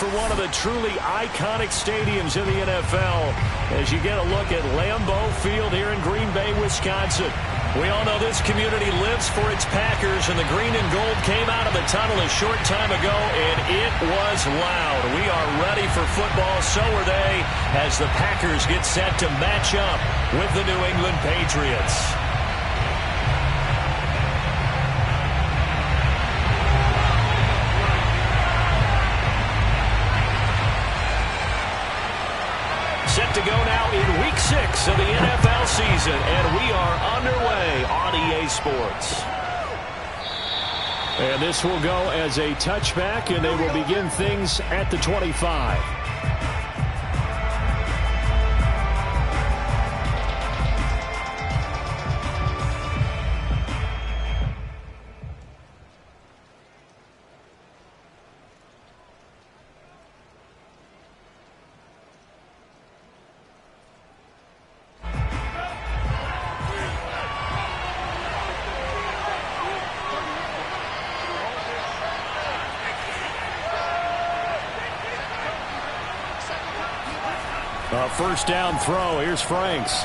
for one of the truly iconic stadiums in the NFL as you get a look at Lambeau Field here in Green Bay, Wisconsin. We all know this community lives for its Packers, and the green and gold came out of the tunnel a short time ago, and it was loud. We are ready for football, so are they, as the Packers get set to match up with the New England Patriots. Set to go now in Week 6 of the NFL season, and we are underway on EA Sports. And this will go as a touchback, and they will begin things at the 25. First down throw. Here's Franks.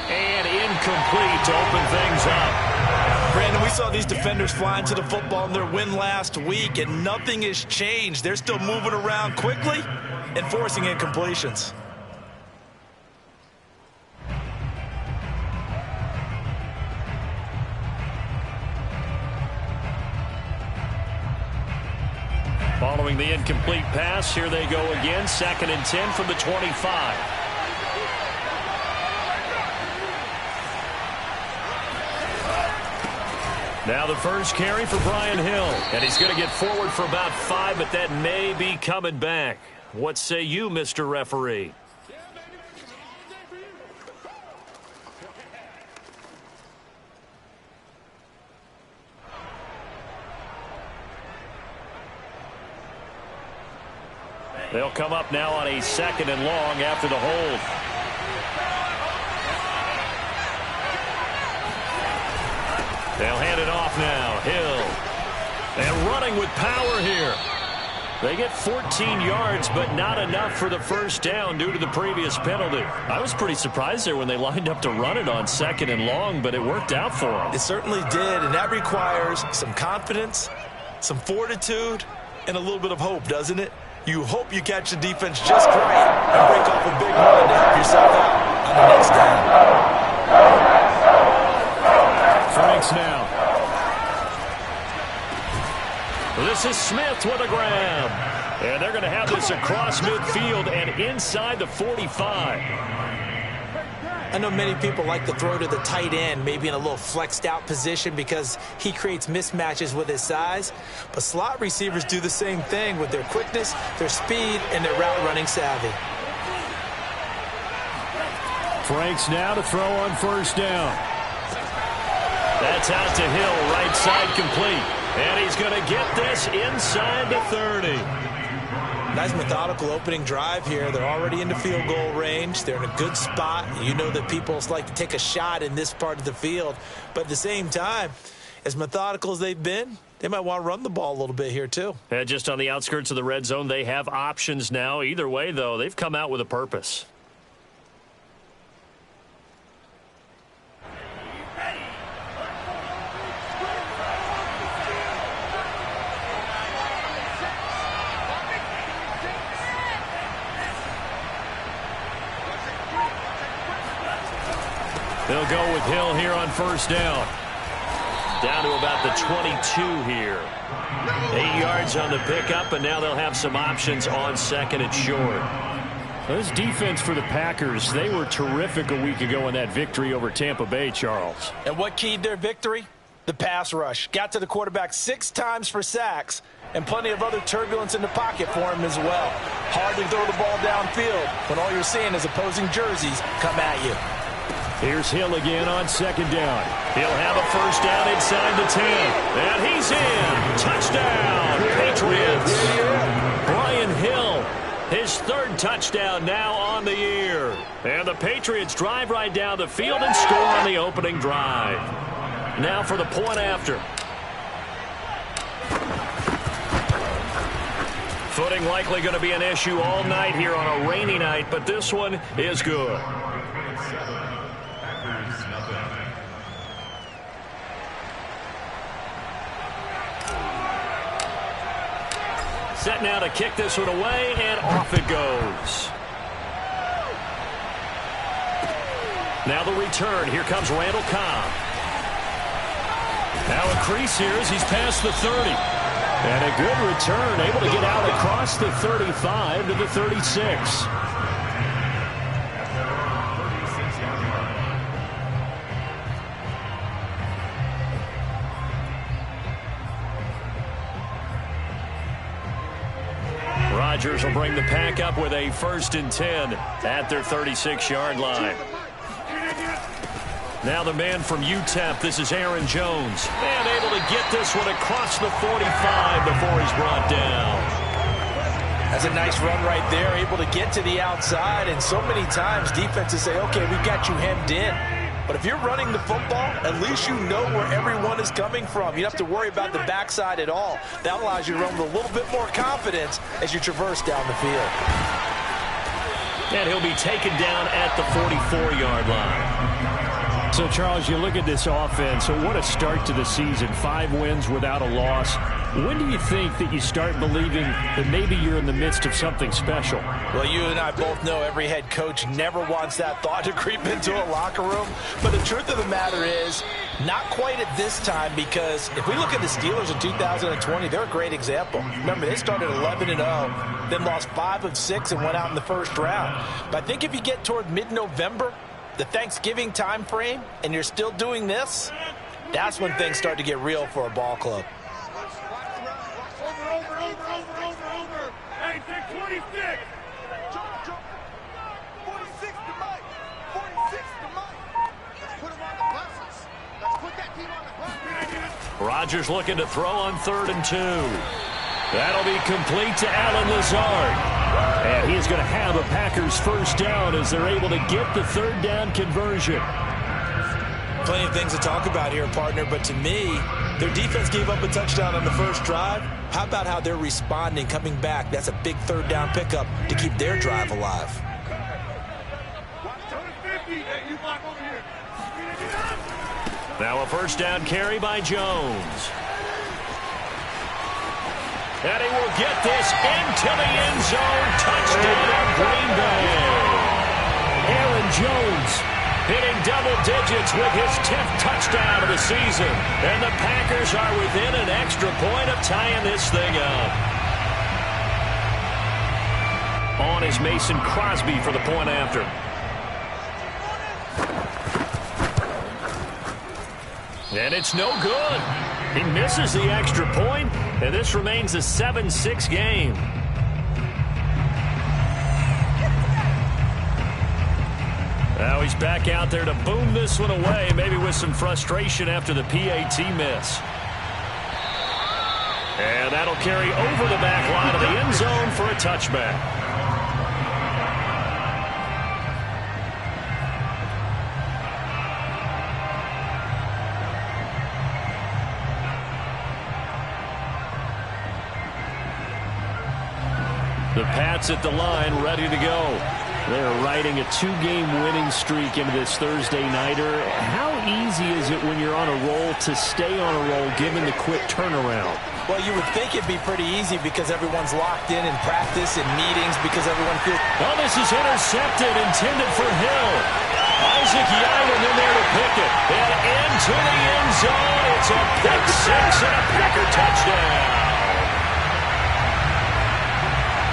And incomplete to open things up. Brandon, we saw these defenders flying to the football in their win last week, and nothing has changed. They're still moving around quickly and forcing incompletions. Following the incomplete pass, here they go again. 2nd and 10 from the 25. Now the first carry for Brian Hill. And he's going to get forward for about 5, but that may be coming back. What say you, Mr. Referee? They'll come up now on a 2nd and long after the hold. They'll hand it off now. Hill. And running with power here. They get 14 yards, but not enough for the first down due to the previous penalty. I was pretty surprised there when they lined up to run it on 2nd and long, but it worked out for them. It certainly did, and that requires some confidence, some fortitude, and a little bit of hope, doesn't it? You hope you catch the defense just right and break off a big run to help yourself out on the next down. Franks now. This is Smith with a grab. And they're going to have this across midfield and inside the 45. I know many people like to throw to the tight end, maybe in a little flexed out position because he creates mismatches with his size. But slot receivers do the same thing with their quickness, their speed, and their route running savvy. Franks now to throw on first down. That's out to Hill, right side complete. And he's going to get this inside the 30. Nice methodical opening drive here. They're already into field goal range. They're in a good spot. You know that people like to take a shot in this part of the field. But at the same time, as methodical as they've been, they might want to run the ball a little bit here too. And just on the outskirts of the red zone, they have options now. Either way, though, they've come out with a purpose. They'll go with Hill here on first down. Down to about the 22 here. 8 yards on the pickup, and now they'll have some options on 2nd and short. This defense for the Packers, they were terrific a week ago in that victory over Tampa Bay, Charles. And what keyed their victory? The pass rush. Got to the quarterback 6 times for sacks, and plenty of other turbulence in the pocket for him as well. Hard to throw the ball downfield when all you're seeing is opposing jerseys come at you. Here's Hill again on 2nd down. He'll have a first down inside the 10. And he's in. Touchdown, Patriots. Brian Hill, his 3rd touchdown now on the year. And the Patriots drive right down the field and score on the opening drive. Now for the point after. Footing likely going to be an issue all night here on a rainy night, but this one is good. Set now to kick this one away, and off it goes. Now the return. Here comes Randall Cobb. Now a crease here as he's past the 30. And a good return, able to get out across the 35 to the 36. Rodgers will bring the pack up with a 1st and 10 at their 36-yard line. Now the man from UTEP, this is Aaron Jones. And able to get this one across the 45 before he's brought down. That's a nice run right there, able to get to the outside. And so many times defenses say, okay, we've got you hemmed in. But if you're running the football, at least you know where everyone is coming from. You don't have to worry about the backside at all. That allows you to run with a little bit more confidence as you traverse down the field. And he'll be taken down at the 44-yard line. So, Charles, you look at this offense, so what a start to the season. 5 wins without a loss. When do you think that you start believing that maybe you're in the midst of something special? Well, you and I both know every head coach never wants that thought to creep into a locker room. But the truth of the matter is, not quite at this time, because if we look at the Steelers in 2020, they're a great example. Remember, they started 11-0, then lost 5 of 6 and went out in the first round. But I think if you get toward mid-November, the Thanksgiving time frame, and you're still doing this, that's when things start to get real for a ball club. Over. Hey, 26. Jump. 46 to Mike. 46 to Mike. Let's put him on the buses. Let's put that team on the buses. Rodgers looking to throw on 3rd and 2. That'll be complete to Allen Lazard. And he's going to have a Packers 1st down as they're able to get the 3rd down conversion. Plenty of things to talk about here, partner, but to me, their defense gave up a touchdown on the first drive. How about how they're responding, coming back? That's a big 3rd down pickup to keep their drive alive. Now a 1st down carry by Jones. And he will get this into the end zone. Touchdown, Green Bay. Aaron Jones hitting double digits with his 10th touchdown of the season. And the Packers are within an extra point of tying this thing up. On is Mason Crosby for the point after. And it's no good. He misses the extra point, and this remains a 7-6 game. Now he's back out there to boom this one away, maybe with some frustration after the PAT miss. And that'll carry over the back line of the end zone for a touchback. The Pats at the line, ready to go. They're riding a 2-game winning streak into this Thursday nighter. How easy is it when you're on a roll to stay on a roll given the quick turnaround? Well, you would think it'd be pretty easy because everyone's locked in practice and meetings because everyone feels... Oh, this is intercepted, intended for Hill. Isaac Yilan in there to pick it. And into the end zone. It's a pick 6 and a Packer touchdown.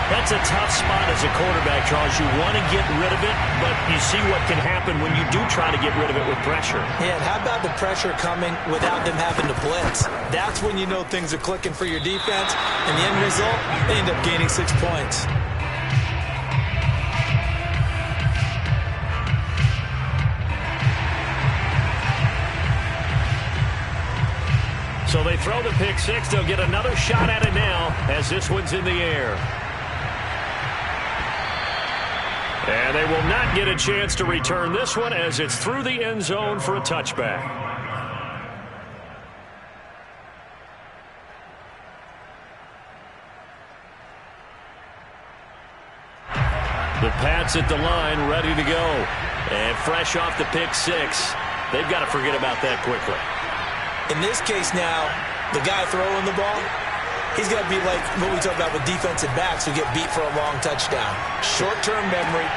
That's a tough spot as a quarterback, Charles. You want to get rid of it, but you see what can happen when you do try to get rid of it with pressure. Yeah, and how about the pressure coming without them having to blitz? That's when you know things are clicking for your defense, and the end result, they end up gaining 6 points. So they throw the pick 6. They'll get another shot at it now as this one's in the air. And they will not get a chance to return this one as it's through the end zone for a touchback. The Pats at the line, ready to go. And fresh off the pick six. They've got to forget about that quickly. In this case now, the guy throwing the ball, he's got to be like what we talk about with defensive backs who get beat for a long touchdown. Short-term memory,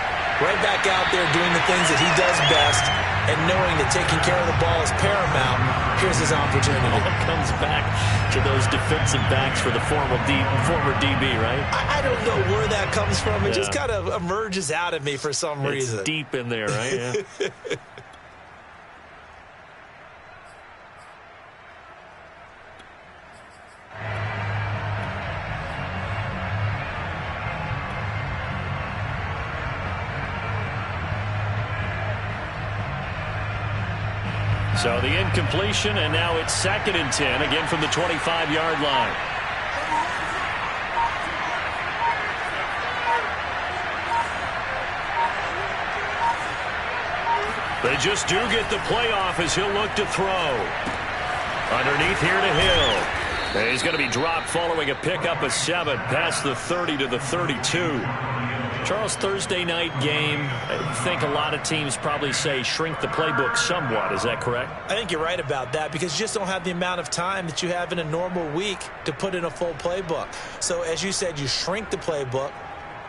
right back out there doing the things that he does best, and knowing that taking care of the ball is paramount. Here's his opportunity. All comes back to those defensive backs for the former DB, right? I don't know where that comes from. It just kind of emerges out of me for some reason. It's deep in there, right? Yeah. So the incompletion, and now it's 2nd and 10, again from the 25-yard line. They just do get the playoff as he'll look to throw. Underneath here to Hill. And he's going to be dropped following a pickup of 7 past the 30 to the 32. Charles, Thursday night game, I think a lot of teams probably say shrink the playbook somewhat. Is that correct? I think you're right about that because you just don't have the amount of time that you have in a normal week to put in a full playbook. So as you said, you shrink the playbook,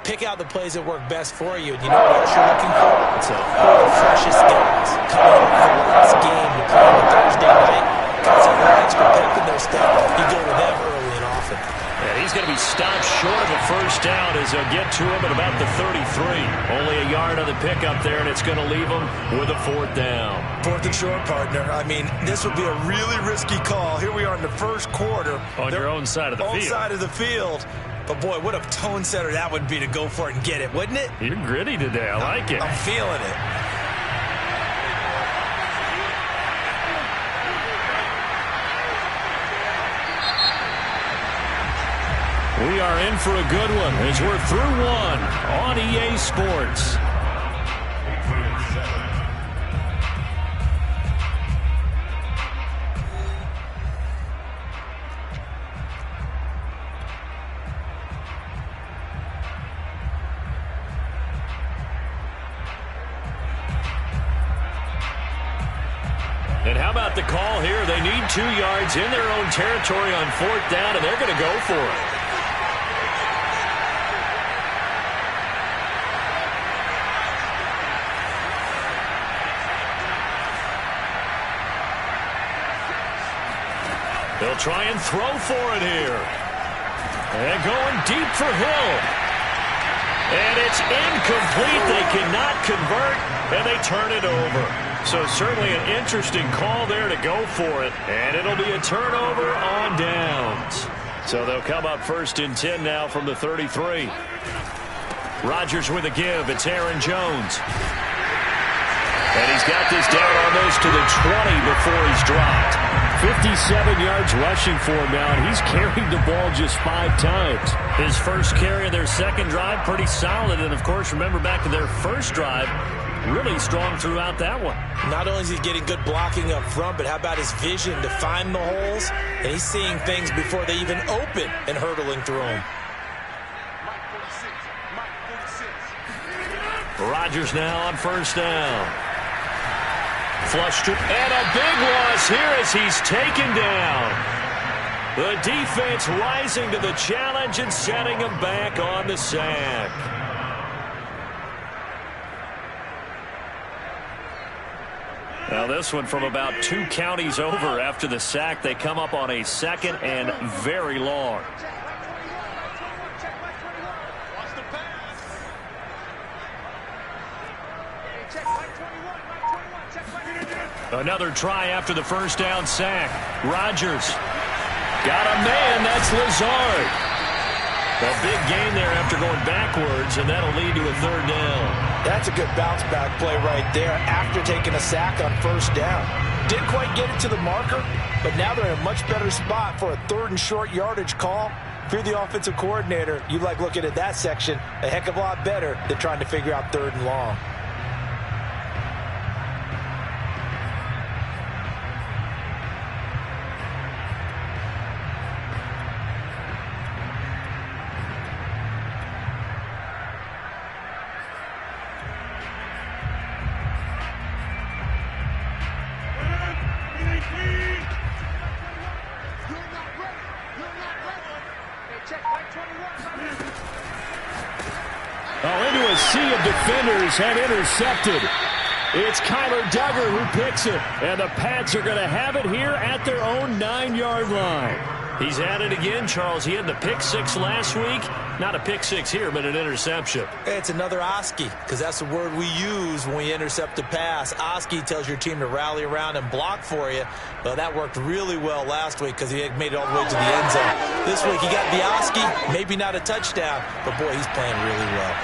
pick out the plays that work best for you. And you know what else you're looking for? What's up? The freshest guys coming off the last game to play on Thursday night. Guys have a little extra pep in their step. You go to them early and often. And he's going to be stopped short of a first down as they'll get to him at about the 33. Only a yard on the pickup there, and it's going to leave him with a 4th down. 4th and short, partner. I mean, this would be a really risky call. Here we are in the first quarter. On your own side of the field. Own side of the field. But, boy, what a tone setter that would be to go for it and get it, wouldn't it? You're gritty today. I like it. I'm feeling it. We are in for a good one as we're through one on EA Sports. And how about the call here? They need 2 yards in their own territory on 4th down, and they're going to go for it. They'll try and throw for it here. And going deep for Hill. And it's incomplete. They cannot convert, and they turn it over. So certainly an interesting call there to go for it. And it'll be a turnover on downs. So they'll come up 1st and 10 now from the 33. Rodgers with a give. It's Aaron Jones. And he's got this down almost to the 20 before he's dropped. 57 yards rushing for him now, and he's carried the ball just 5 times. His first carry of their second drive, pretty solid. And, of course, remember back to their first drive, really strong throughout that one. Not only is he getting good blocking up front, but how about his vision to find the holes? And he's seeing things before they even open and hurtling through them. Rodgers now on 1st down. Flush to, and a big loss here as he's taken down. The defense rising to the challenge and setting him back on the sack. Now this one from about 2 counties over after the sack. They come up on a 2nd and very long. Another try after the first down sack. Rodgers got a man. That's Lazard. A big gain there after going backwards, and that'll lead to a 3rd down. That's a good bounce back play right there after taking a sack on 1st down. Didn't quite get it to the marker, but now they're in a much better spot for a 3rd and short yardage call. If you're the offensive coordinator, you like looking at that section a heck of a lot better than trying to figure out 3rd and long. sea of defenders had intercepted. It's Kyler Duggar who picks it, and the Pats are going to have it here at their own 9-yard line. He's at it again, Charles. He had the pick six last week. Not a pick six here, but an interception. It's another Oski, because that's the word we use when we intercept a pass. Oski tells your team to rally around and block for you. Well, that worked really well last week because he had made it all the way to the end zone. This week he got the Oski, maybe not a touchdown, but boy, he's playing really well.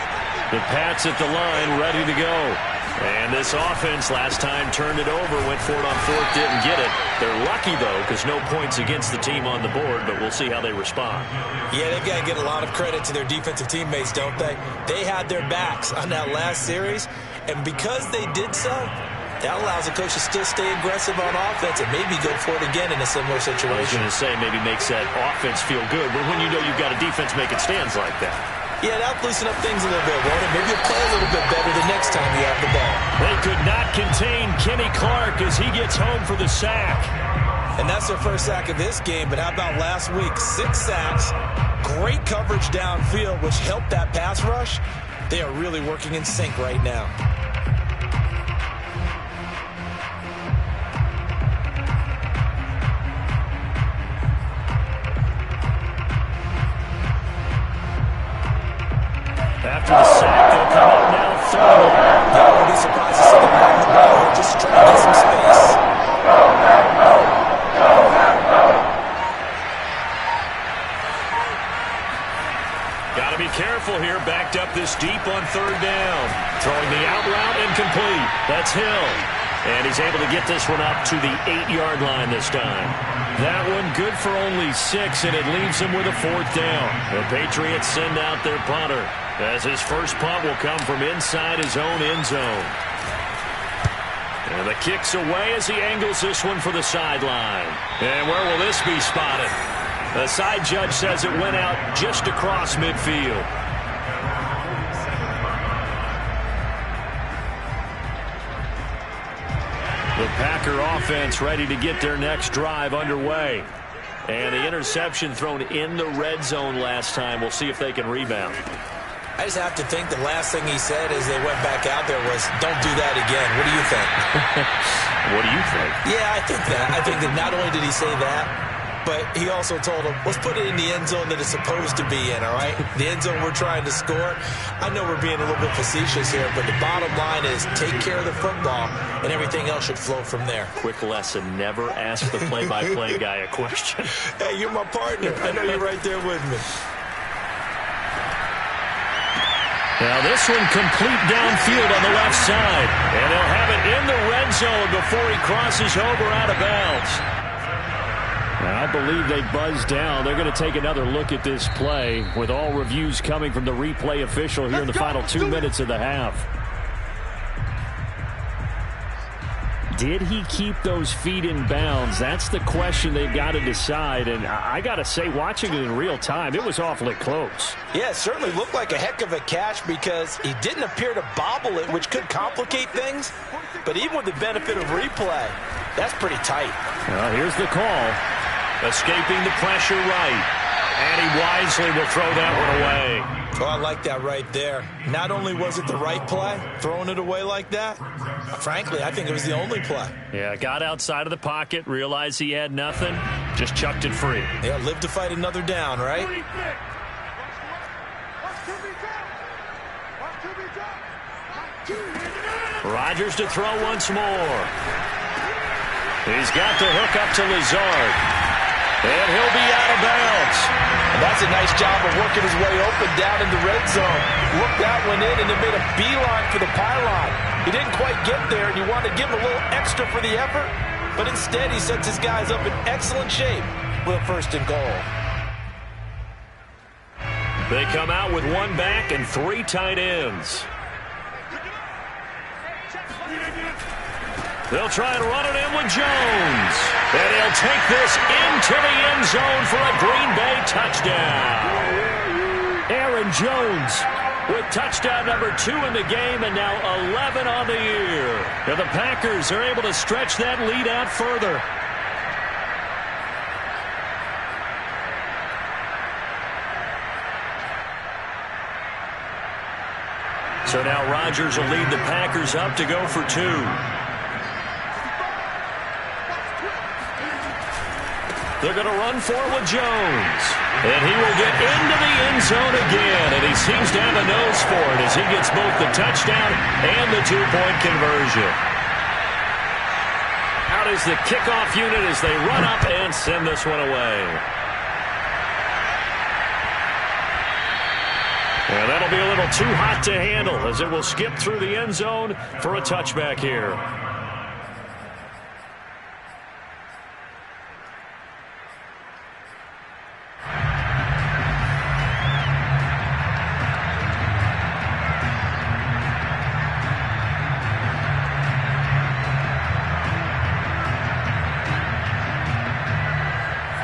The Pats at the line, ready to go. And this offense last time turned it over, went for it on fourth, didn't get it. They're lucky, though, because no points against the team on the board, but we'll see how they respond. Yeah, they've got to get a lot of credit to their defensive teammates, don't they? They had their backs on that last series, and because they did so, that allows the coach to still stay aggressive on offense and maybe go for it again in a similar situation. I was going to say maybe makes that offense feel good, but when you know you've got a defense making stands like that. Yeah, that'll loosen up things a little bit, won't it? Maybe you'll play a little bit better the next time you have the ball. They could not contain Kenny Clark as he gets home for the sack. And that's their first sack of this game, but how about last week? 6 sacks, great coverage downfield, which helped that pass rush. They are really working in sync right now. After the sack, they'll come up now third. Yeah, I wouldn't be surprised to see them run the ball here just to try to get some space. Got to be careful here, backed up this deep on third down. Throwing the out route incomplete. That's Hill. And he's able to get this one up to the 8-yard line this time. That one good for only 6, and it leaves him with a fourth down. The Patriots send out their punter, as his first punt will come from inside his own end zone. And the kick's away as he angles this one for the sideline. And where will this be spotted? The side judge says it went out just across midfield. The Packer offense ready to get their next drive underway. And the interception thrown in the red zone last time. We'll see if they can rebound. I just have to think the last thing he said as they went back out there was, don't do that again. What do you think? What do you think? Yeah, I think that. I think that not only did he say that, but he also told him, let's put it in the end zone that it's supposed to be in, all right? The end zone we're trying to score. I know we're being a little bit facetious here, but the bottom line is take care of the football, and everything else should flow from there. Quick lesson, never ask the play-by-play guy a question. Hey, you're my partner. I know you're right there with me. Now this one complete downfield on the left side. And they'll have it in the red zone before he crosses over out of bounds. Now, I believe they buzzed down. They're going to take another look at this play with all reviews coming from the replay official here in the final 2 minutes of the half. Did he keep those feet in bounds? That's the question they've got to decide. And I got to say, watching it in real time, it was awfully close. Yeah, it certainly looked like a heck of a catch because he didn't appear to bobble it, which could complicate things. But even with the benefit of replay, that's pretty tight. Well, here's the call. Escaping the pressure right. And he wisely will throw that one away. Oh, I like that right there. Not only was it the right play, throwing it away like that, frankly, I think it was the only play. Yeah, got outside of the pocket, realized he had nothing, just chucked it free. Yeah, live to fight another down, right? Rodgers to throw once more. He's got the hook up to Lazard. And he'll be out of bounds. And that's a nice job of working his way open down in the red zone. Looked that one in and then made a beeline for the pylon. He didn't quite get there, and you want to give him a little extra for the effort, but instead he sets his guys up in excellent shape with a first and goal. They come out with one back and 3 tight ends. They'll try and run it in with Jones. And he'll take this into the end zone for a Green Bay touchdown. Aaron Jones with touchdown number 2 in the game and now 11 on the year. And the Packers are able to stretch that lead out further. So now Rodgers will lead the Packers up to go for 2. They're going to run for it with Jones. And he will get into the end zone again. And he seems to have a nose for it as he gets both the touchdown and the 2-point conversion. Out is the kickoff unit as they run up and send this one away. And that'll be a little too hot to handle as it will skip through the end zone for a touchback here.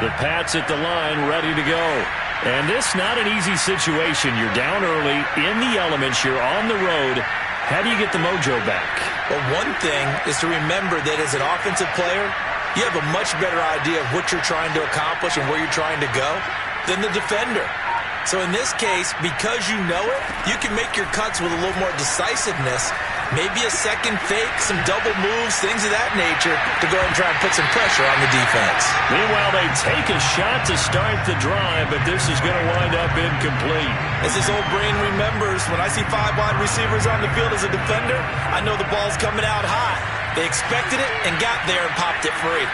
The Pats at the line, ready to go. And this not an easy situation. You're down early, in the elements, you're on the road. How do you get the mojo back? Well, one thing is to remember that as an offensive player, you have a much better idea of what you're trying to accomplish and where you're trying to go than the defender. So in this case, because you know it, you can make your cuts with a little more decisiveness. Maybe a second fake, some double moves, things of that nature to go ahead and try and put some pressure on the defense. Meanwhile, they take a shot to start the drive, but this is going to wind up incomplete. As his old brain remembers, when I see 5 wide receivers on the field as a defender, I know the ball's coming out hot. They expected it and got there and popped it free.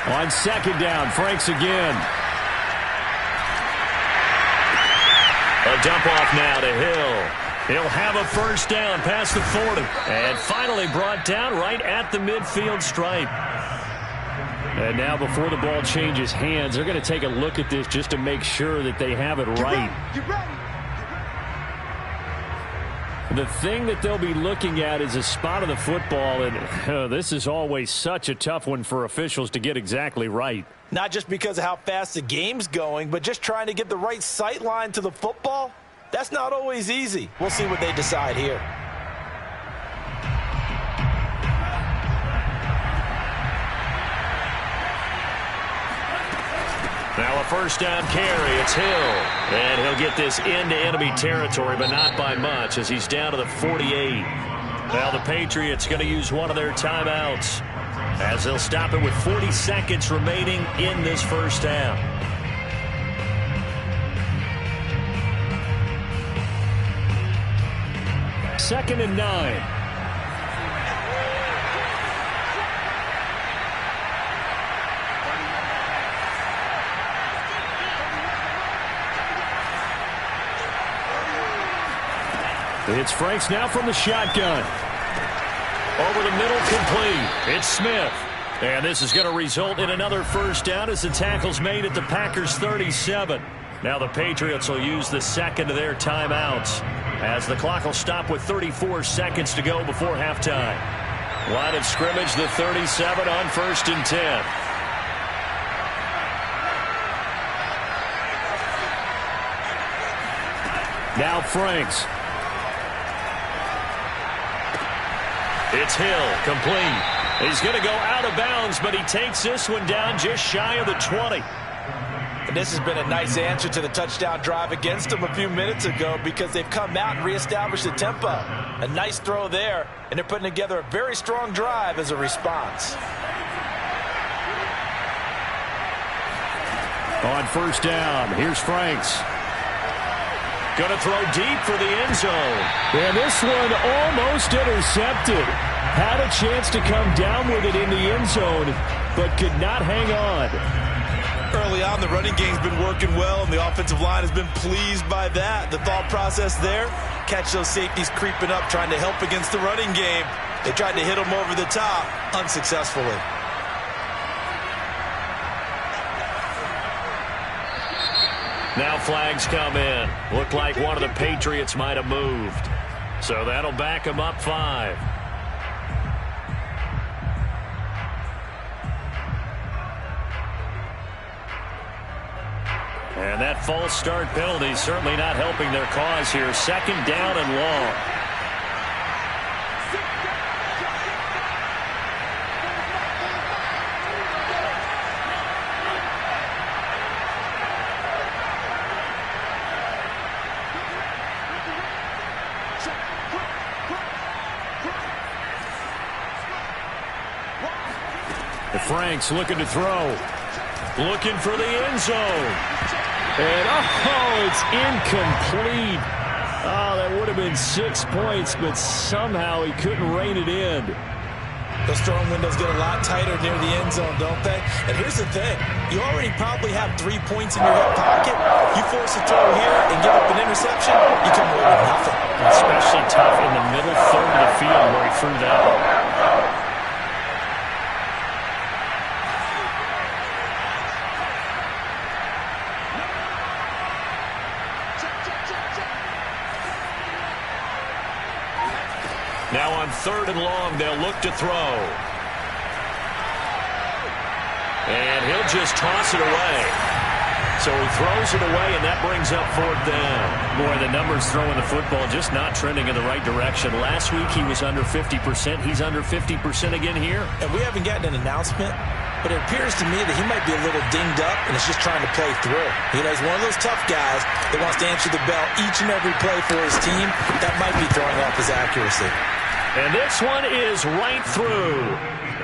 On second down, Franks again. A dump off now to Hill. He'll have a first down past the 40. And finally brought down right at the midfield stripe. And now before the ball changes hands, they're going to take a look at this just to make sure that they have it right. Get ready. The thing that they'll be looking at is a spot of the football, and this is always such a tough one for officials to get exactly right. Not just because of how fast the game's going, but just trying to get the right sight line to the football. That's not always easy. We'll see what they decide here. Now a first down carry. It's Hill. And he'll get this into enemy territory, but not by much as he's down to the 48. Now the Patriots going to use one of their timeouts as they'll stop it with 40 seconds remaining in this first half. Second and 9. It's Franks now from the shotgun. Over the middle, complete. It's Smith. And this is going to result in another first down as the tackle's made at the Packers' 37. Now the Patriots will use the second of their timeouts as the clock will stop with 34 seconds to go before halftime. Line of scrimmage, the 37 on 1st and 10. Now Franks. It's Hill, complete. He's going to go out of bounds, but he takes this one down just shy of the 20. And this has been a nice answer to the touchdown drive against them a few minutes ago because they've come out and reestablished the tempo. A nice throw there, and they're putting together a very strong drive as a response. On first down, here's Franks. Going to throw deep for the end zone. And this one almost intercepted. Had a chance to come down with it in the end zone, but could not hang on. Early on, the running game's been working well, and the offensive line has been pleased by that. The thought process there, catch those safeties creeping up, trying to help against the running game. They tried to hit them over the top, unsuccessfully. Now flags come in. Looked like one of the Patriots might have moved. So that'll back them up 5. And that false start penalty certainly not helping their cause here. Second down and long. Frank's looking to throw. Looking for the end zone. And, it's incomplete. Oh, that would have been 6 points, but somehow he couldn't rein it in. Those throwing windows get a lot tighter near the end zone, don't they? And here's the thing. You already probably have 3 points in your hip pocket. You force a throw here and give up an interception, you come away with nothing. Especially tough in the middle third of the field where he threw that one. Now on 3rd and long, they'll look to throw. And he'll just toss it away. So he throws it away, and that brings up 4th down. Boy, the numbers throwing the football just not trending in the right direction. Last week he was under 50%. He's under 50% again here. And we haven't gotten an announcement, but it appears to me that he might be a little dinged up and is just trying to play through. You know, he's one of those tough guys that wants to answer the bell each and every play for his team. That might be throwing off his accuracy. And this one is right through.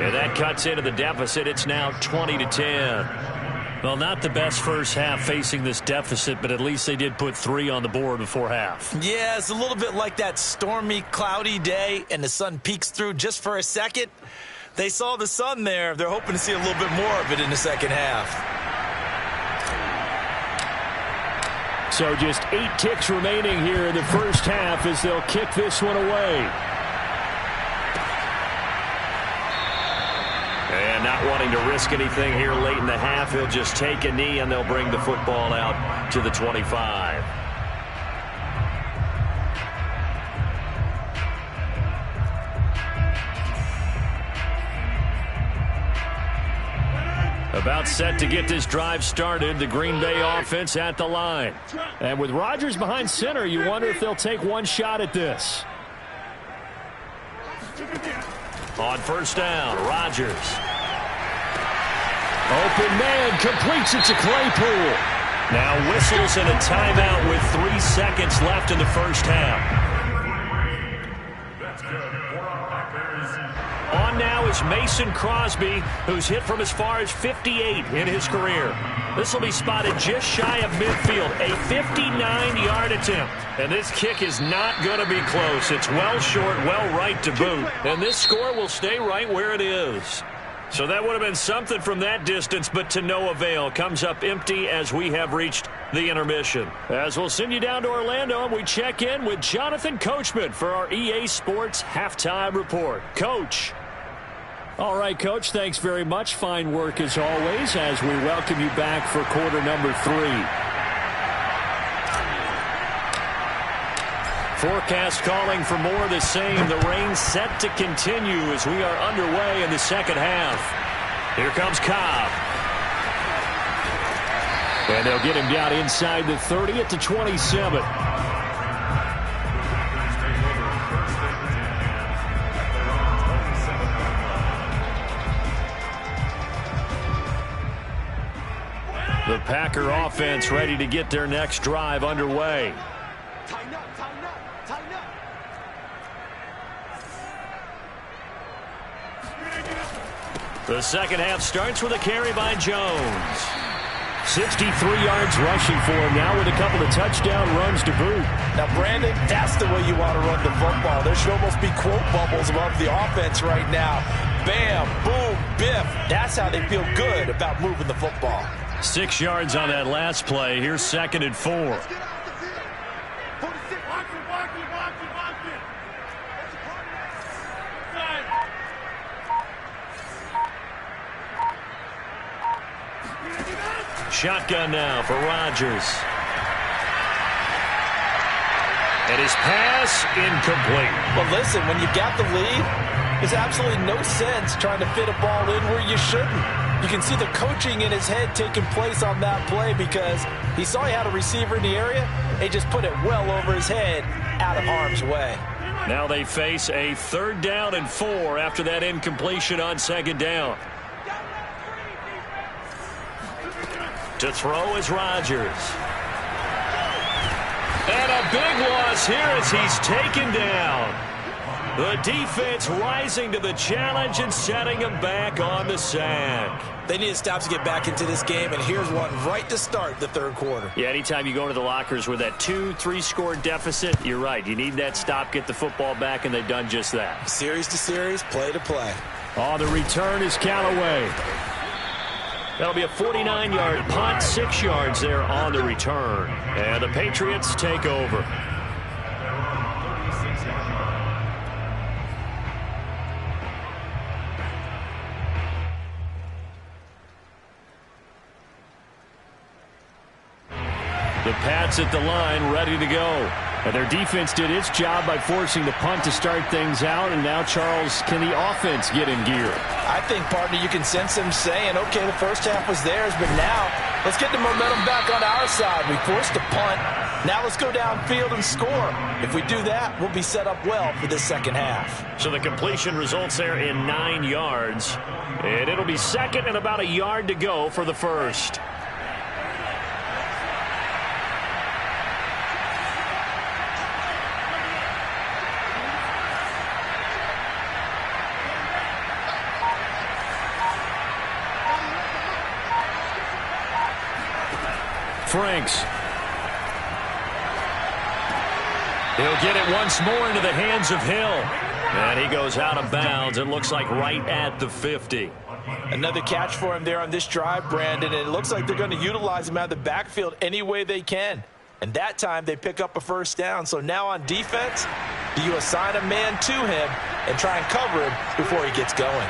And that cuts into the deficit. It's now 20-10. Well, not the best first half facing this deficit, but at least they did put 3 on the board before half. Yeah, it's a little bit like that stormy, cloudy day, and the sun peeks through just for a second. They saw the sun there. They're hoping to see a little bit more of it in the second half. So just 8 ticks remaining here in the first half as they'll kick this one away. And not wanting to risk anything here late in the half, he'll just take a knee and they'll bring the football out to the 25. About set to get this drive started, the Green Bay offense at the line. And with Rodgers behind center, you wonder if they'll take one shot at this. On 1st down, Rodgers. Open man, completes it to Claypool. Now whistles in a timeout with 3 seconds left in the first half. On now is Mason Crosby, who's hit from as far as 58 in his career. This will be spotted just shy of midfield, a 59-yard attempt. And this kick is not going to be close. It's well short, well right to boot. And this score will stay right where it is. So that would have been something from that distance, but to no avail. Comes up empty as we have reached the intermission. As we'll send you down to Orlando, and we check in with Jonathan Coachman for our EA Sports Halftime Report. Coach. All right, Coach, thanks very much. Fine work as always as we welcome you back for quarter number 3. Forecast calling for more of the same. The rain set to continue as we are underway in the second half. Here comes Cobb. And they'll get him down inside the 30 at the 27. The Packer offense ready to get their next drive underway. Tighten up, tighten up, tighten up. The second half starts with a carry by Jones. 63 yards rushing for him now with a couple of touchdown runs to boot. Now, Brandon, that's the way you want to run the football. There should almost be quote bubbles above the offense right now. Bam, boom, biff. That's how they feel good about moving the football. 6 yards on that last play. Here's 2nd and 4. Get off the field. 46. Watch it, watch it, watch it, watch it. Side. Shotgun now for Rodgers. And his pass incomplete. But listen, when you got the lead, there's absolutely no sense trying to fit a ball in where you shouldn't. You can see the coaching in his head taking place on that play because he saw he had a receiver in the area. He just put it well over his head out of harm's way. Now they face a 3rd down and 4 after that incompletion on 2nd down. To throw is Rodgers. And a big loss here as he's taken down. The defense rising to the challenge and setting them back on the sack. They need a stop to get back into this game, and here's one right to start the third quarter. Yeah, anytime you go into the lockers with that 2-3 score deficit, you're right. You need that stop, get the football back, and they've done just that. Series to series, play to play. Oh, the return is Callaway. That'll be a 49-yard punt, 6 yards there on the return. And the Patriots take over. The Pats at the line, ready to go. And their defense did its job by forcing the punt to start things out. And now, Charles, can the offense get in gear? I think, partner, you can sense them saying, okay, the first half was theirs, but now let's get the momentum back on our side. We forced a punt. Now let's go downfield and score. If we do that, we'll be set up well for this second half. So the completion results there in 9 yards. And it'll be second and about a yard to go for the first. Franks. He'll get it once more into the hands of Hill. And he goes out of bounds. It looks like right at the 50. Another catch for him there on this drive, Brandon. And it looks like they're going to utilize him out of the backfield any way they can. And that time they pick up a first down. So now on defense, do you assign a man to him and try and cover him before he gets going?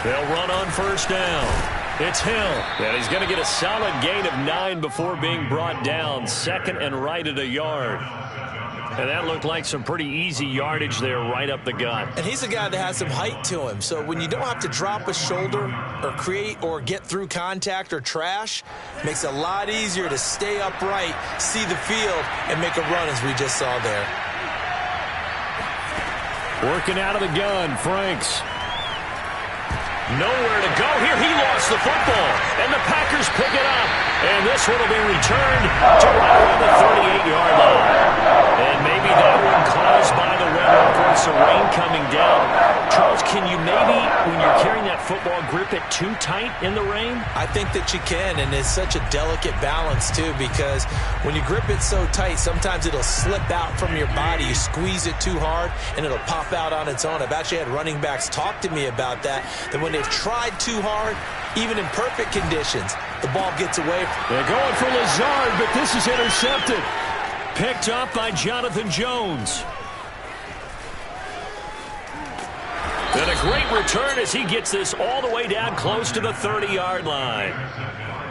They'll run on first down. It's Hill. And he's going to get a solid gain of 9 before being brought down. Second and right at a yard. And that looked like some pretty easy yardage there right up the gut. And he's a guy that has some height to him. So when you don't have to drop a shoulder or create or get through contact or trash, it makes it a lot easier to stay upright, see the field, and make a run as we just saw there. Working out of the gun, Franks. Nowhere to go here. He lost the football. And the Packers pick it up. And this one will be returned to right around the 38-yard line. And maybe that one caused by the weather. Of course, the rain coming down. Charles, can you maybe, when you're carrying that football, grip it too tight in the rain? I think that you can, and it's such a delicate balance, too, because when you grip it so tight, sometimes it'll slip out from your body. You squeeze it too hard, and it'll pop out on its own. I've actually had running backs talk to me about that when they've tried too hard, even in perfect conditions, the ball gets away. They're going for Lazard, but this is intercepted. Picked up by Jonathan Jones. And a great return as he gets this all the way down close to the 30-yard line.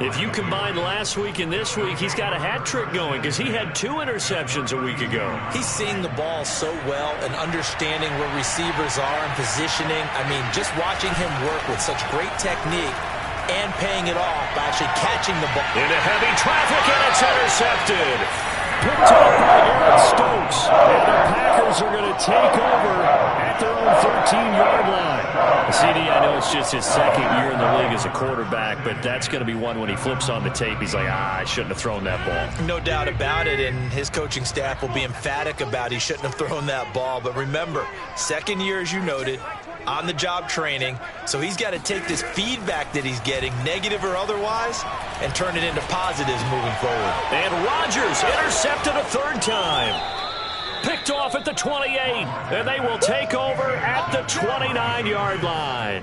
If you combine last week and this week, he's got a hat trick going because he had 2 interceptions a week ago. He's seeing the ball so well and understanding where receivers are and positioning. I mean, just watching him work with such great technique and paying it off by actually catching the ball. Into heavy traffic, and it's intercepted. Picked up by Eric Stokes. And the Packers are going to take over at their own 13-yard line. CD, I know it's just his second year in the league as a quarterback, but that's going to be one when he flips on the tape. He's like, I shouldn't have thrown that ball. No doubt about it, and his coaching staff will be emphatic about he shouldn't have thrown that ball. But remember, second year, as you noted, on-the-job training, so he's got to take this feedback that he's getting, negative or otherwise, and turn it into positives moving forward. And Rodgers intercepted a third time. Picked off at the 28, and they will take over at the 29-yard line.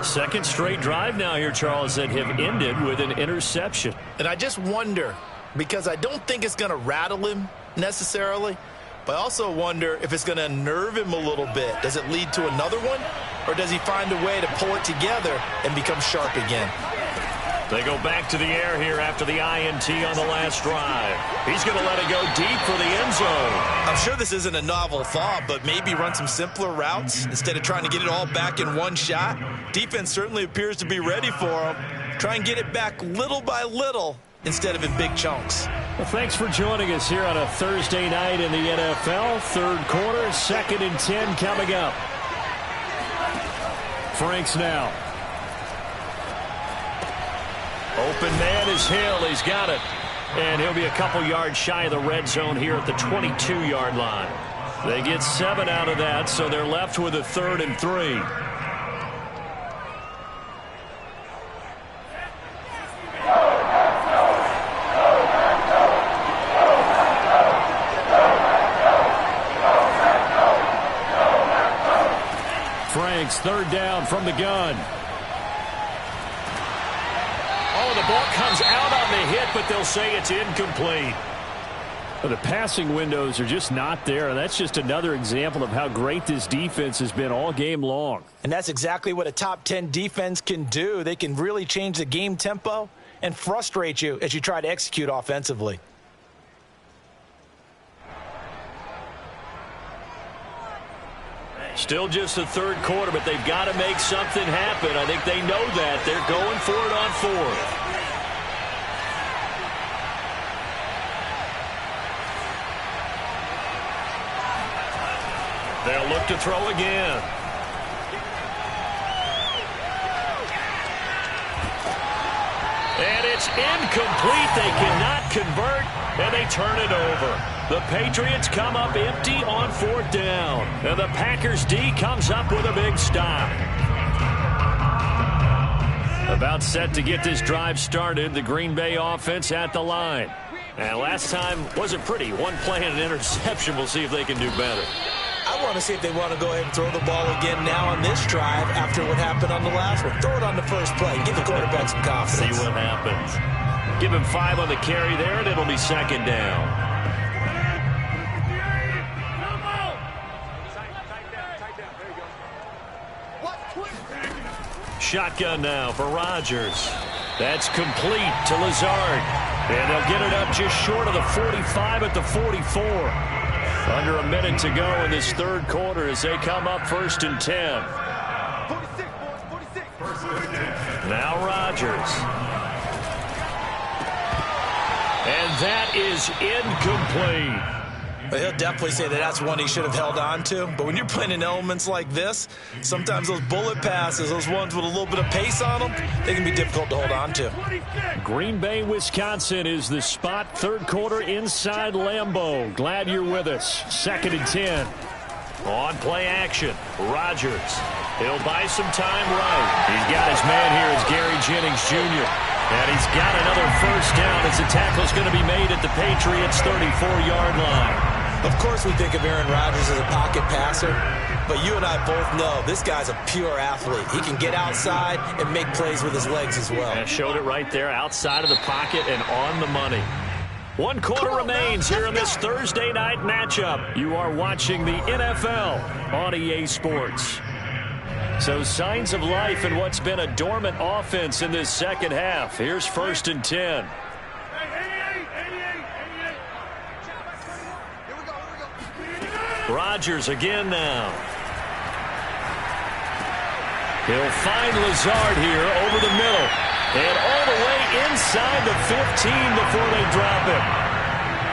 Second straight drive now here, Charles, that have ended with an interception. And I just wonder, because I don't think it's going to rattle him necessarily, but I also wonder if it's going to unnerve him a little bit. Does it lead to another one, or does he find a way to pull it together and become sharp again? They go back to the air here after the INT on the last drive. He's going to let it go deep for the end zone. I'm sure this isn't a novel thought, but maybe run some simpler routes instead of trying to get it all back in one shot. Defense certainly appears to be ready for him. Try and get it back little by little instead of in big chunks. Well, thanks for joining us here on a Thursday night in the NFL. Third quarter, 2nd and 10 coming up. Franks now. Open man is Hill. He's got it. And he'll be a couple yards shy of the red zone here at the 22-yard line. They get 7 out of that, so they're left with a 3rd and 3. Franks, 3rd down from the gun. Oh, the ball comes out on the hit, but they'll say it's incomplete. The passing windows are just not there. That's just another example of how great this defense has been all game long. And that's exactly what a top 10 defense can do. They can really change the game tempo and frustrate you as you try to execute offensively. Still just the 3rd quarter, but they've got to make something happen. I think they know that. They're going for it on 4th. They'll look to throw again. And it's incomplete. They cannot convert, and they turn it over. The Patriots come up empty on 4th down. And the Packers D comes up with a big stop. About set to get this drive started. The Green Bay offense at the line. And last time wasn't pretty. One play and an interception. We'll see if they can do better. I want to see if they want to go ahead and throw the ball again now on this drive after what happened on the last one. Throw it on the first play. Give the quarterback some confidence. See what happens. Give him 5 on the carry there, and it'll be 2nd down. Shotgun now for Rodgers. That's complete to Lazard. And they'll get it up just short of the 45 at the 44. Under a minute to go in this 3rd quarter as they come up 1st and 10. 46. Now Rodgers. And that is incomplete. But he'll definitely say that that's one he should have held on to. But when you're playing in elements like this, sometimes those bullet passes, those ones with a little bit of pace on them, they can be difficult to hold on to. Green Bay, Wisconsin is the spot. 3rd quarter inside Lambeau. Glad you're with us. 2nd and 10. On play action, Rodgers. He'll buy some time right. He's got his man here as Gary Jennings Jr. And he's got another 1st down as the tackle's going to be made at the Patriots' 34-yard line. Of course we think of Aaron Rodgers as a pocket passer, but you and I both know this guy's a pure athlete. He can get outside and make plays with his legs as well. And showed it right there outside of the pocket and on the money. 1 quarter remains here in this Thursday night matchup. You are watching the NFL on EA Sports. So signs of life in what's been a dormant offense in this 2nd half. Here's 1st and 10. Rodgers again now. He'll find Lazard here over the middle. And all the way inside the 15 before they drop him.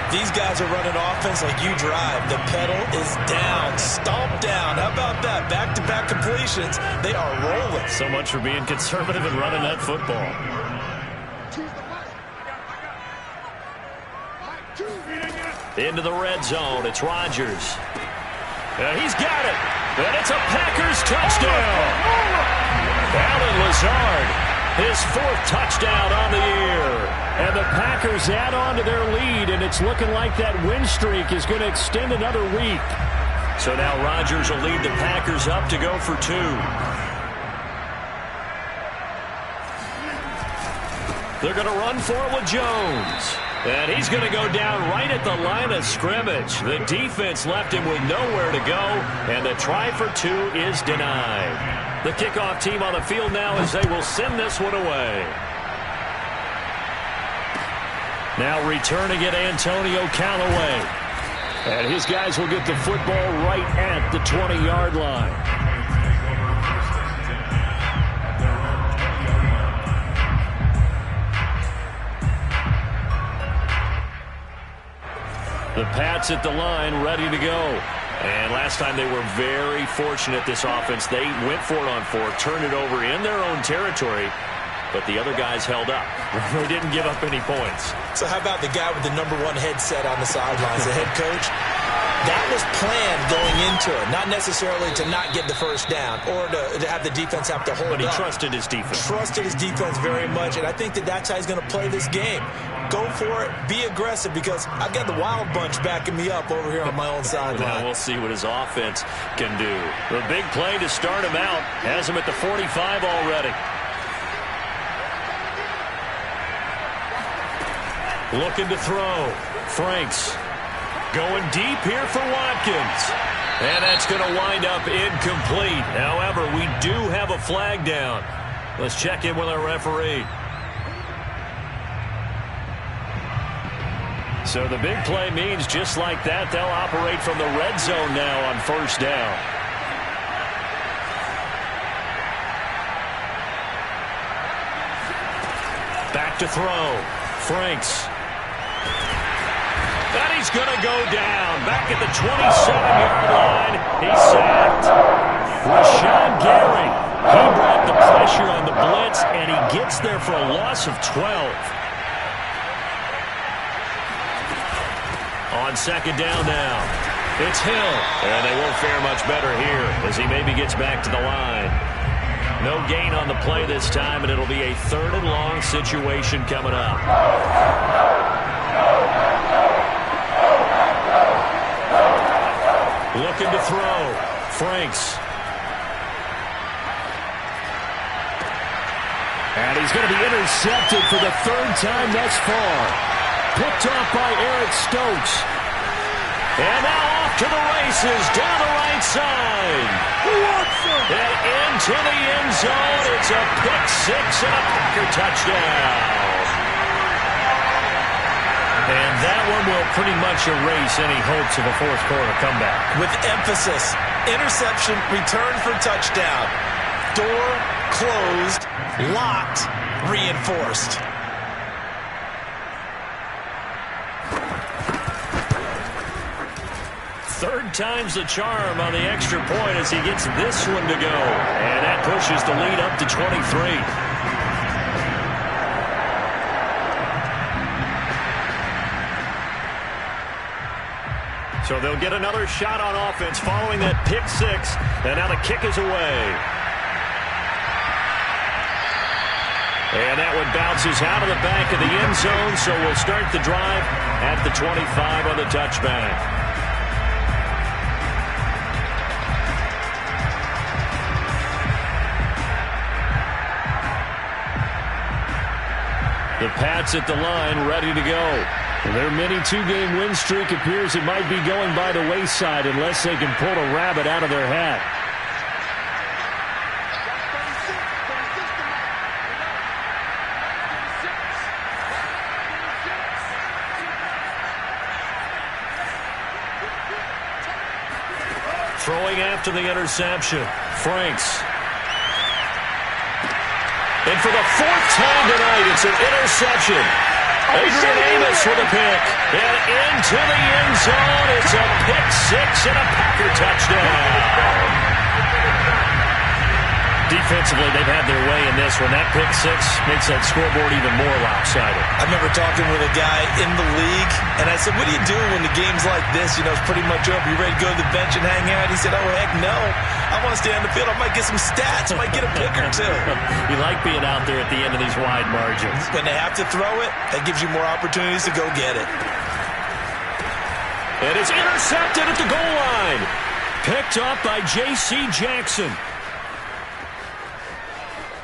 These guys are running offense like you drive. The pedal is down, stomped down. How about that? Back-to-back completions. They are rolling. So much for being conservative and running that football. Into the red zone. It's Rodgers. He's got it. And it's a Packers touchdown. Alan Lazard, his 4th touchdown on the year. And the Packers add on to their lead, and it's looking like that win streak is going to extend another week. So now Rodgers will lead the Packers up to go for 2. They're going to run for it with Jones. And he's going to go down right at the line of scrimmage. The defense left him with nowhere to go, and the try for 2 is denied. The kickoff team on the field now as they will send this one away. Now returning it, Antonio Callaway. And his guys will get the football right at the 20-yard line. The Pats at the line, ready to go. And last time they were very fortunate, this offense. They went for it on 4, turned it over in their own territory, but the other guys held up. They didn't give up any points. So how about the guy with the #1 headset on the sidelines, the head coach? That was planned going into it, not necessarily to not get the first down or to have the defense have to hold up. But he trusted his defense. Trusted his defense very much, and I think that's how he's going to play this game. Go for it, be aggressive, because I've got the wild bunch backing me up over here on my own sideline. Now we'll see what his offense can do. The big play to start him out has him at the 45 already. Looking to throw. Franks going deep here for Watkins. And that's going to wind up incomplete. However, we do have a flag down. Let's check in with our referee. So the big play means just like that, they'll operate from the red zone now on first down. Back to throw. Franks. And he's going to go down. Back at the 27-yard line. He's sacked. Rashawn Gary. He brought the pressure on the blitz, and he gets there for a loss of 12. On second down now, it's Hill. And they won't fare much better here as he maybe gets back to the line. No gain on the play this time, and it'll be a 3rd and long situation coming up. Looking to throw. Franks. And he's going to be intercepted for the 3rd time thus far. Picked off by Eric Stokes. And now off to the races down the right side. And into the end zone. It's a pick 6 and a Packer touchdown. And that one will pretty much erase any hopes of a fourth quarter comeback. With emphasis, interception, return for touchdown. Door closed, locked, reinforced. Third time's the charm on the extra point as he gets this one to go. And that pushes the lead up to 23. So they'll get another shot on offense following that pick 6. And now the kick is away. And that one bounces out of the back of the end zone. So we'll start the drive at the 25 on the touchback. The Pats at the line, ready to go. Their mini 2-game win streak appears it might be going by the wayside unless they can pull a rabbit out of their hat. Throwing after the interception. Franks. And for the 4th time tonight, it's an interception. Adrian Amos with a pick. And into the end zone. It's a pick 6 and a Packer touchdown. Defensively, they've had their way in this one. That pick 6 makes that scoreboard even more lopsided. I remember talking with a guy in the league, and I said, what do you do when the game's like this? You know, it's pretty much over. You ready to go to the bench and hang out? He said, oh, heck no. I want to stay on the field. I might get some stats. I might get a pick or two. You like being out there at the end of these wide margins. When they have to throw it, that gives you more opportunities to go get it. And it's intercepted at the goal line. Picked up by J.C. Jackson.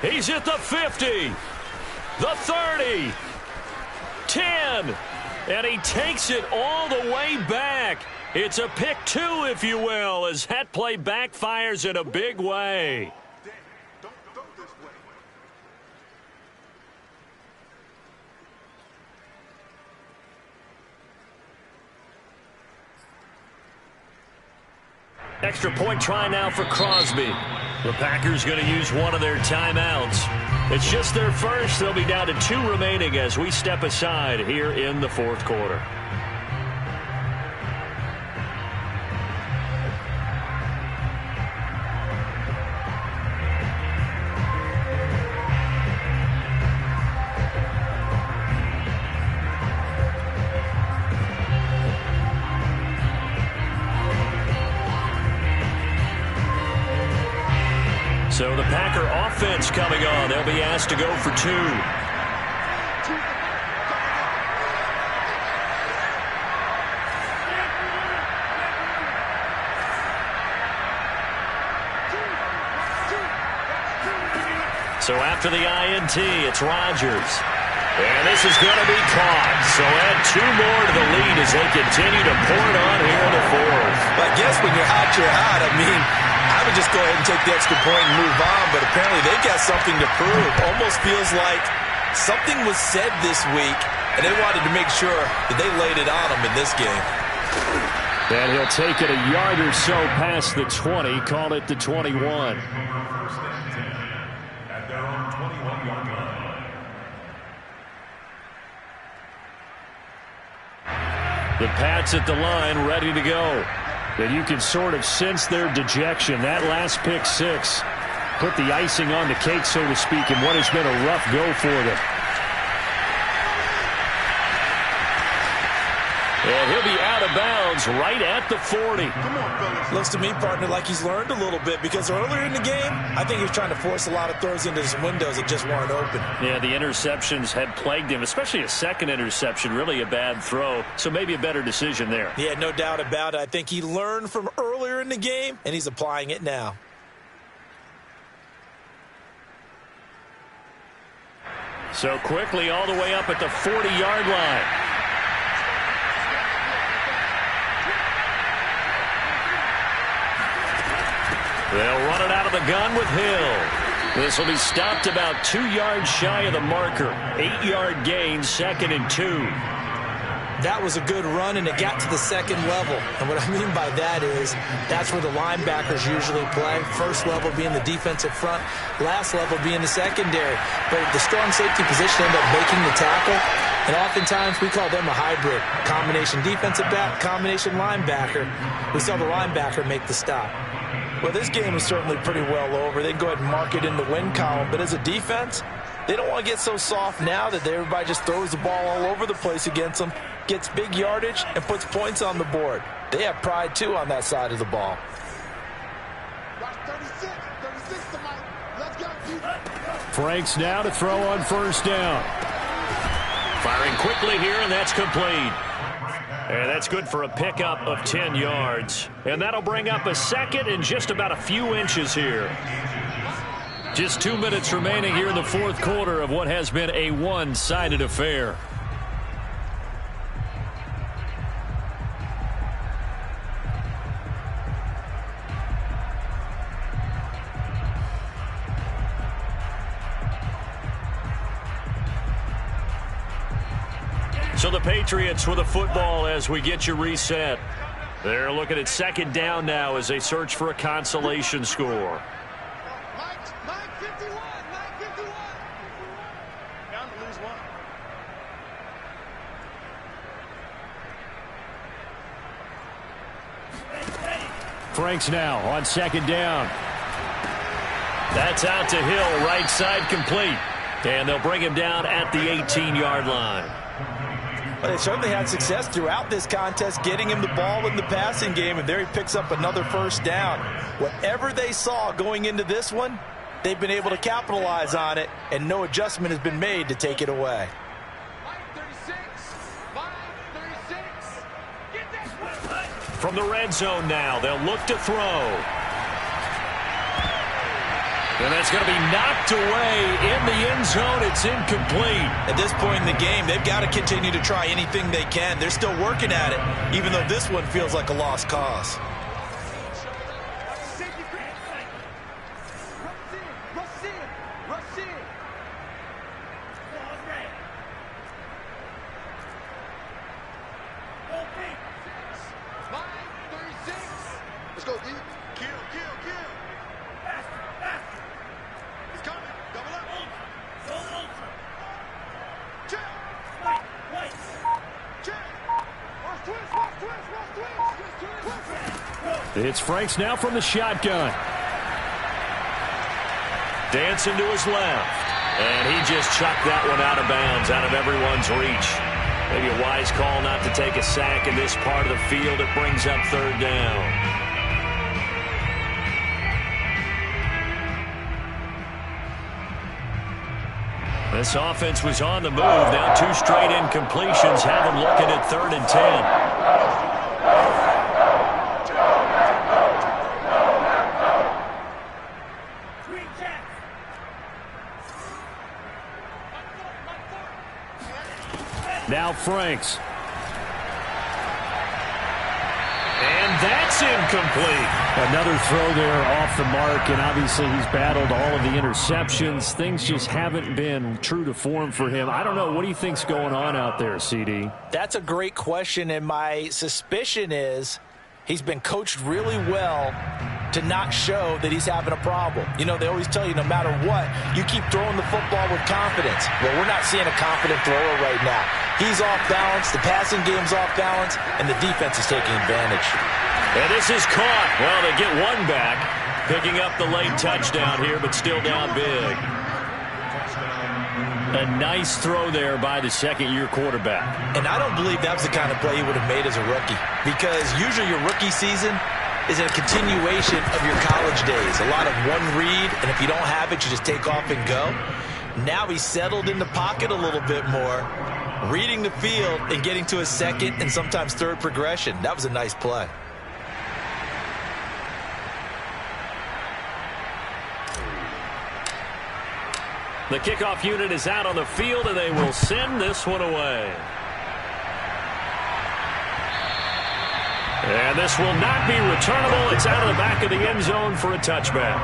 He's at the 50, the 30, 10, and he takes it all the way back. It's a pick 2, if you will, as that play backfires in a big way. Extra point try now for Crosby. The Packers going to use one of their timeouts. It's just their first. They'll be down to 2 remaining as we step aside here in the fourth quarter. So the Packer offense coming on. They'll be asked to go for 2. So after the INT, it's Rodgers. And this is going to be caught. So add 2 more to the lead as they continue to pour it on here in the 4th. But I guess when you're hot, you're hot. I mean, I would just go ahead and take the extra point and move on. But apparently they've got something to prove. Almost feels like something was said this week, and they wanted to make sure that they laid it on them in this game. And he'll take it a yard or so past the 20, call it the 21. The Pats at the line, ready to go. And you can sort of sense their dejection. That last pick 6 put the icing on the cake, so to speak, in what has been a rough go for them. And he'll be out of bounds right at the 40. Looks to me, partner, like he's learned a little bit, because earlier in the game, I think he was trying to force a lot of throws into some windows that just weren't open. Yeah, the interceptions had plagued him, especially a second interception, really a bad throw. So maybe a better decision there. Yeah, no doubt about it. I think he learned from earlier in the game, and he's applying it now. So quickly all the way up at the 40-yard line. They'll run it out of the gun with Hill. This will be stopped about 2 yards shy of the marker. 8-yard gain, 2nd and 2. That was a good run, and it got to the second level. And what I mean by that is that's where the linebackers usually play. First level being the defensive front, last level being the secondary. But the strong safety position ended up making the tackle. And oftentimes we call them a hybrid. Combination defensive back, combination linebacker. We saw the linebacker make the stop. Well, this game is certainly pretty well over. They can go ahead and mark it in the win column. But as a defense, they don't want to get so soft now that everybody just throws the ball all over the place against them, gets big yardage, and puts points on the board. They have pride, too, on that side of the ball. Franks now to throw on first down. Firing quickly here, and that's complete. And that's good for a pickup of 10 yards. And that'll bring up a 2nd and just about a few inches here. Just 2 minutes remaining here in the 4th quarter of what has been a one-sided affair. So the Patriots with a football as we get you reset. They're looking at 2nd down now as they search for a consolation score. Mike 51. Down to lose 1. Franks now on 2nd down. That's out to Hill, right side complete. And they'll bring him down at the 18-yard line. Well, they certainly had success throughout this contest, getting him the ball in the passing game, and there he picks up another first down. Whatever they saw going into this one, they've been able to capitalize on it, and no adjustment has been made to take it away. 36. From the red zone now, they'll look to throw. And that's going to be knocked away in the end zone. It's incomplete. At this point in the game, they've got to continue to try anything they can. They're still working at it, even though this one feels like a lost cause. Let's go, D. Kill. He's coming. Double up. Check. Watch twist. It's Franks now from the shotgun. Dancing to his left. And he just chucked that one out of bounds, out of everyone's reach. Maybe a wise call not to take a sack in this part of the field. It brings up 3rd down. This offense was on the move. Now 2 straight incompletions have them looking at 3rd and 10. Now Franks. And that's incomplete. Another throw there off the mark, and obviously he's battled all of the interceptions. Things just haven't been true to form for him. I don't know. What do you think's going on out there, CD? That's a great question, and my suspicion is he's been coached really well to not show that he's having a problem. You know, they always tell you no matter what, you keep throwing the football with confidence. Well, we're not seeing a confident thrower right now. He's off balance, the passing game's off balance, and the defense is taking advantage. And this is caught. Well, they get one back, picking up the late touchdown here, but still down big. A nice throw there by the second-year quarterback. And I don't believe that was the kind of play he would have made as a rookie, because usually your rookie season is a continuation of your college days. A lot of one read, and if you don't have it, you just take off and go. Now he's settled in the pocket a little bit more, reading the field and getting to a second and sometimes third progression. That was a nice play. The kickoff unit is out on the field, and they will send this one away. And this will not be returnable. It's out of the back of the end zone for a touchback.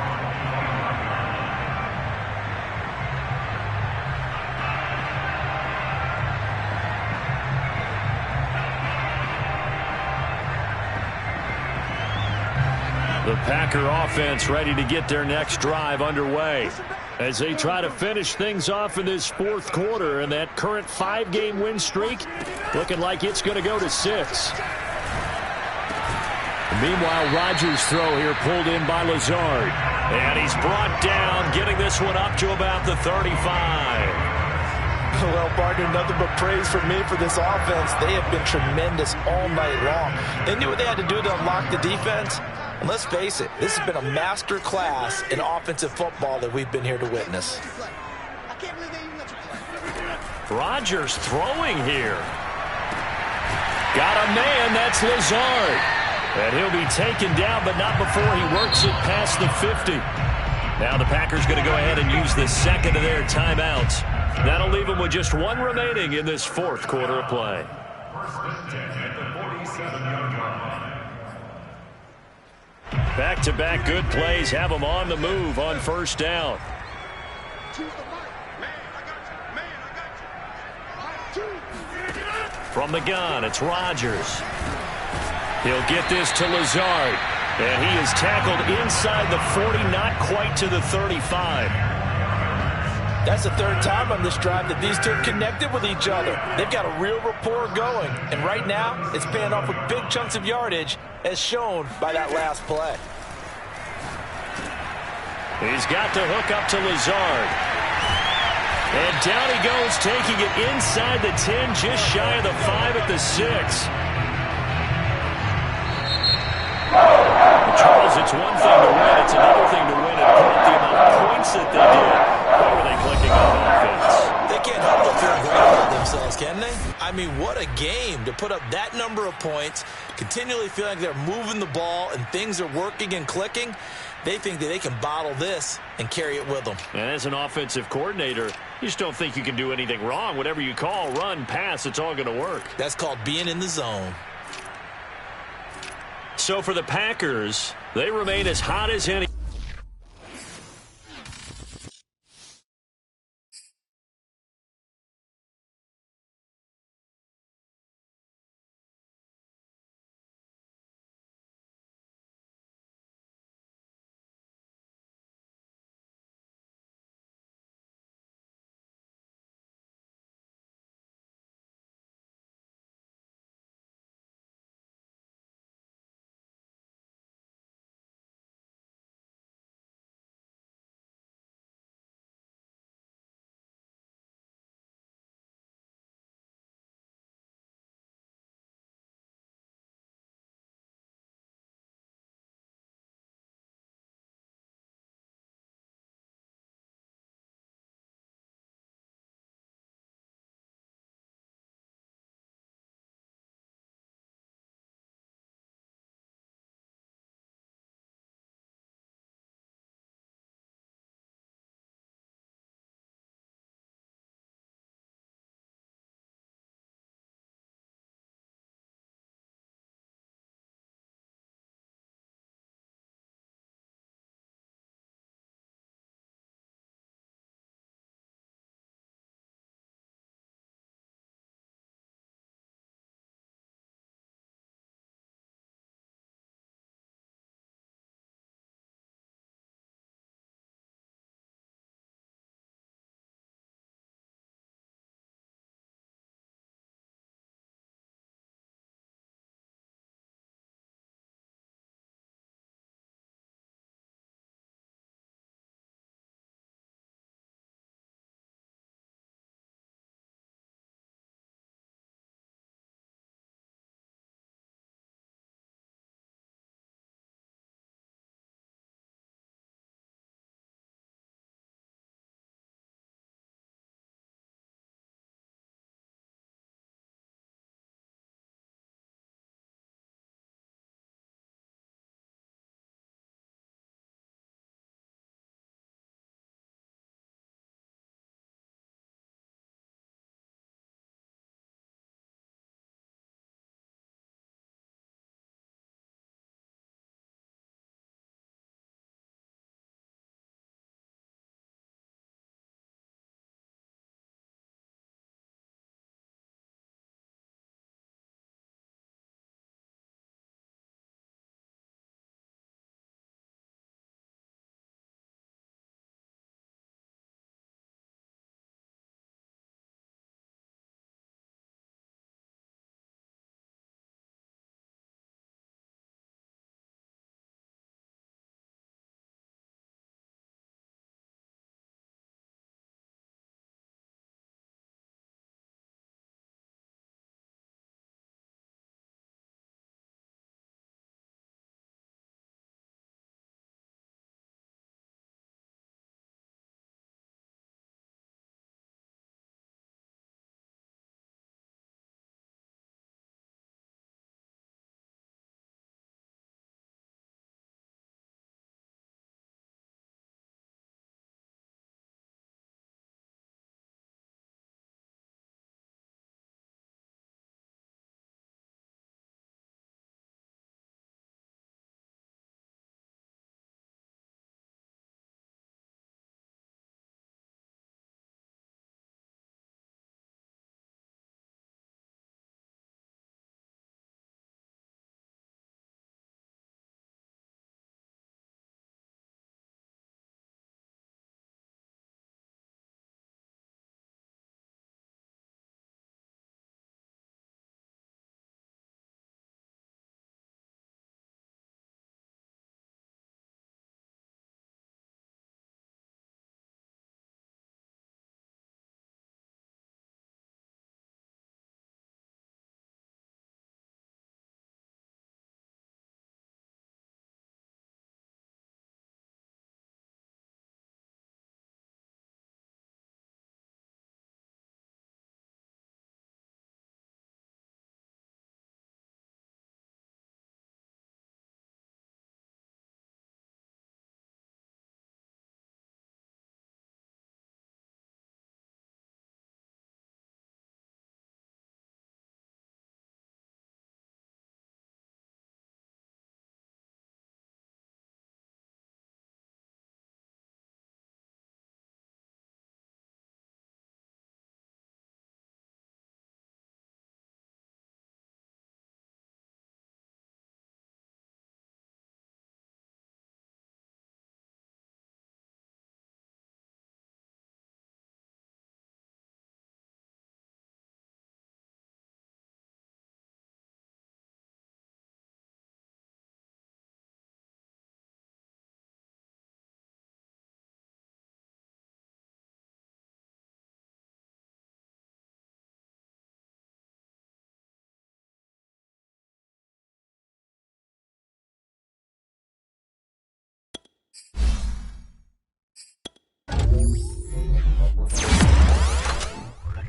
The Packer offense ready to get their next drive underway as they try to finish things off in this 4th quarter, and that current 5-game win streak looking like it's going to go to 6. Meanwhile, Rodgers' throw here pulled in by Lazard. And he's brought down, getting this one up to about the 35. Well, partner, nothing but praise for me for this offense. They have been tremendous all night long. They knew what they had to do to unlock the defense. And let's face it, this has been a master class in offensive football that we've been here to witness. Rodgers throwing here. Got a man, that's Lazard. And he'll be taken down, but not before he works it past the 50. Now the Packers going to go ahead and use the second of their timeouts. That'll leave them with just one remaining in this 4th quarter of play. Back-to-back good plays have them on the move on 1st down. From the gun, it's Rodgers. He'll get this to Lazard. And he is tackled inside the 40, not quite to the 35. That's the 3rd time on this drive that these two have connected with each other. They've got a real rapport going. And right now, it's paying off with big chunks of yardage, as shown by that last play. He's got to hook up to Lazard. And down he goes, taking it inside the 10, just shy of the 5 at the 6. Charles, it's one thing to win, it's another thing to win and put up the amount of points that they did. How are they clicking on offense? They can't help but feel great about themselves, can they? I mean, what a game to put up that number of points, continually feel like they're moving the ball and things are working and clicking. They think that they can bottle this and carry it with them. And as an offensive coordinator, you just don't think you can do anything wrong. Whatever you call, run, pass, it's all going to work. That's called being in the zone. So for the Packers, they remain as hot as any.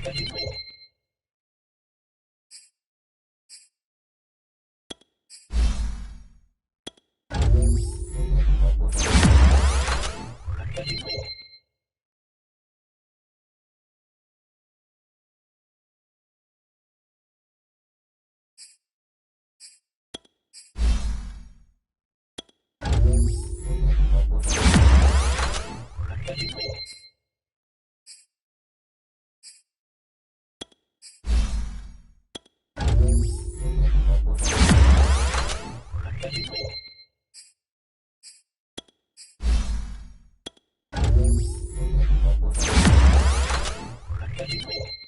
Thank you.